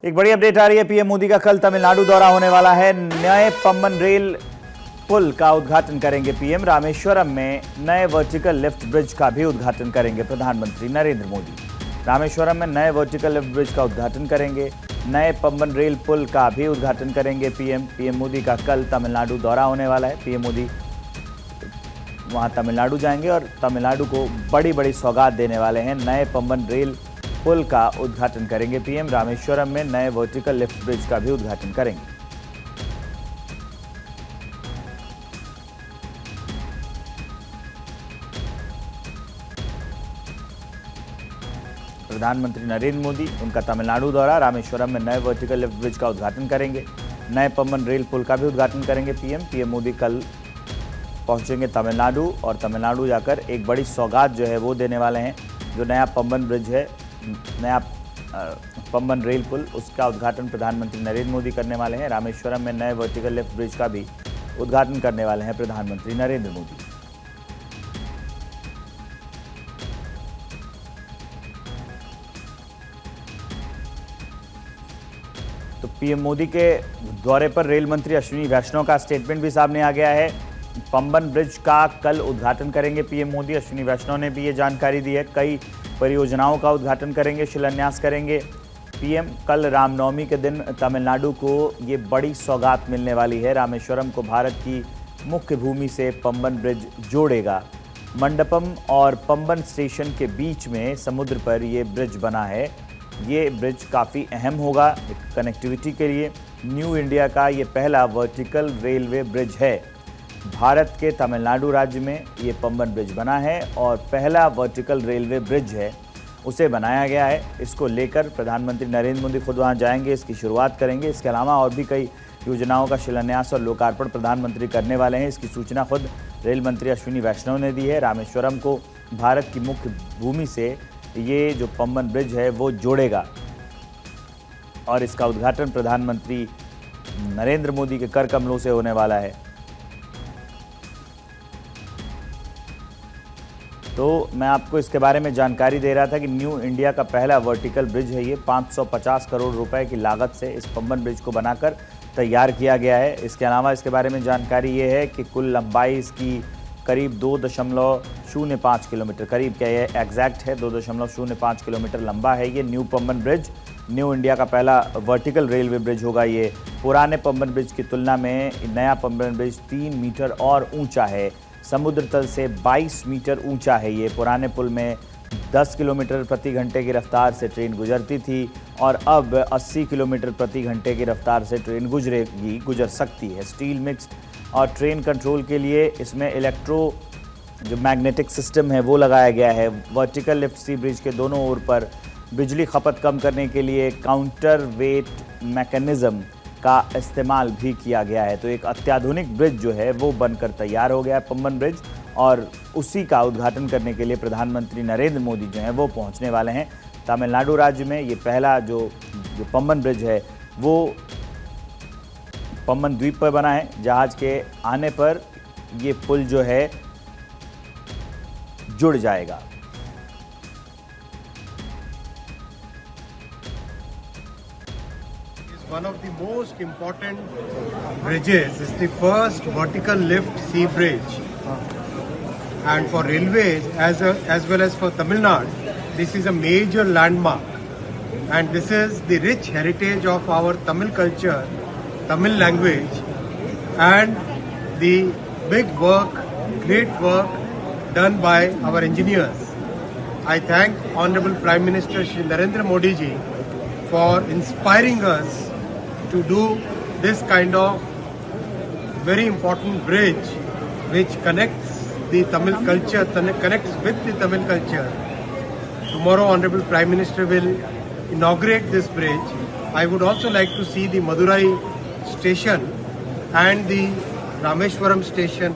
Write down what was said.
एक बड़ी अपडेट आ रही है। पीएम मोदी का कल तमिलनाडु दौरा होने वाला है। नए पम्बन रेल पुल का उद्घाटन करेंगे पीएम। रामेश्वरम में नए वर्टिकल लिफ्ट ब्रिज का भी उद्घाटन करेंगे प्रधानमंत्री नरेंद्र मोदी। रामेश्वरम में नए वर्टिकल लिफ्ट ब्रिज का उद्घाटन करेंगे। नए पम्बन रेल पुल का भी उद्घाटन करेंगे पीएम मोदी का कल तमिलनाडु दौरा होने वाला है। पीएम मोदी वहां तमिलनाडु जाएंगे और तमिलनाडु को बड़ी बड़ी सौगात देने वाले हैं। नए पम्बन रेल पुल का उद्घाटन करेंगे पीएम। रामेश्वरम में नए वर्टिकल लिफ्ट ब्रिज का भी उद्घाटन करेंगे। प्रधानमंत्री नरेंद्र मोदी उनका तमिलनाडु दौरा। रामेश्वरम में नए वर्टिकल लिफ्ट ब्रिज का उद्घाटन करेंगे। नए पम्बन रेल पुल का भी उद्घाटन करेंगे पीएम मोदी कल पहुंचेंगे तमिलनाडु और तमिलनाडु जाकर एक बड़ी सौगात जो है वो देने वाले हैं। जो नया पम्बन ब्रिज है, नया पम्बन रेल पुल, उसका उद्घाटन प्रधानमंत्री नरेंद्र मोदी करने वाले हैं। रामेश्वरम में नए वर्टिकल लिफ्ट ब्रिज का भी उद्घाटन करने वाले हैं प्रधानमंत्री नरेंद्र मोदी। तो पीएम मोदी के दौरे पर रेल मंत्री अश्विनी वैष्णव का स्टेटमेंट भी सामने आ गया है। पम्बन ब्रिज का कल उद्घाटन करेंगे पीएम मोदी। अश्विनी वैष्णव ने भी ये जानकारी दी है। कई परियोजनाओं का उद्घाटन करेंगे, शिलान्यास करेंगे पीएम। कल रामनवमी के दिन तमिलनाडु को ये बड़ी सौगात मिलने वाली है। रामेश्वरम को भारत की मुख्य भूमि से पम्बन ब्रिज जोड़ेगा। मंडपम और पम्बन स्टेशन के बीच में समुद्र पर ये ब्रिज बना है। ये ब्रिज काफ़ी अहम होगा कनेक्टिविटी के लिए। न्यू इंडिया का ये पहला वर्टिकल रेलवे ब्रिज है। भारत के तमिलनाडु राज्य में ये पम्बन ब्रिज बना है और पहला वर्टिकल रेलवे ब्रिज है, उसे बनाया गया है। इसको लेकर प्रधानमंत्री नरेंद्र मोदी खुद वहां जाएंगे, इसकी शुरुआत करेंगे। इसके अलावा और भी कई योजनाओं का शिलान्यास और लोकार्पण प्रधानमंत्री करने वाले हैं। इसकी सूचना खुद रेल मंत्री अश्विनी वैष्णव ने दी है। रामेश्वरम को भारत की मुख्य भूमि से ये जो पम्बन ब्रिज है वो जोड़ेगा और इसका उद्घाटन प्रधानमंत्री नरेंद्र मोदी के कर कमलों से होने वाला है। तो मैं आपको इसके बारे में जानकारी दे रहा था कि न्यू इंडिया का पहला वर्टिकल ब्रिज है ये। 550 करोड़ रुपए की लागत से इस पम्बन ब्रिज को बनाकर तैयार किया गया है। इसके अलावा इसके बारे में जानकारी ये है कि कुल लंबाई इसकी करीब 2.05 किलोमीटर, करीब क्या ये एग्जैक्ट है 2.05 किलोमीटर लंबा है ये new Pamban bridge. New India का पहला वर्टिकल रेलवे ब्रिज होगा ये। पुराने पम्बन ब्रिज की तुलना में नया पम्बन ब्रिज 3 मीटर और ऊंचा है। समुद्र तल से 22 मीटर ऊंचा है ये। पुराने पुल में 10 किलोमीटर प्रति घंटे की रफ्तार से ट्रेन गुजरती थी और अब 80 किलोमीटर प्रति घंटे की रफ्तार से ट्रेन गुजर सकती है। स्टील मिक्स्ड और ट्रेन कंट्रोल के लिए इसमें जो मैग्नेटिक सिस्टम है वो लगाया गया है। वर्टिकल लिफ्ट सी ब्रिज के दोनों ओर पर बिजली खपत कम करने के लिए काउंटर वेट मैकेनिज्म का इस्तेमाल भी किया गया है। तो एक अत्याधुनिक ब्रिज जो है वो बनकर तैयार हो गया है पम्बन ब्रिज, और उसी का उद्घाटन करने के लिए प्रधानमंत्री नरेंद्र मोदी जो हैं वो पहुंचने वाले हैं तमिलनाडु राज्य में। ये पहला जो पम्बन ब्रिज है वो पम्बन द्वीप पर बना है। जहाज के आने पर ये पुल जो है जुड़ जाएगा। One of the most important bridges is the first vertical lift sea bridge, and for railways as well as for Tamil Nadu, this is a major landmark, and this is the rich heritage of our Tamil culture, Tamil language, and the big work, great work done by our engineers. I thank Honorable Prime Minister Shri Narendra Modi ji for inspiring us to do this kind of very important bridge which connects the Tamil culture, connects with the Tamil culture. Tomorrow Honorable Prime Minister will inaugurate this bridge. I would also like to see the Madurai station and the Rameshwaram station.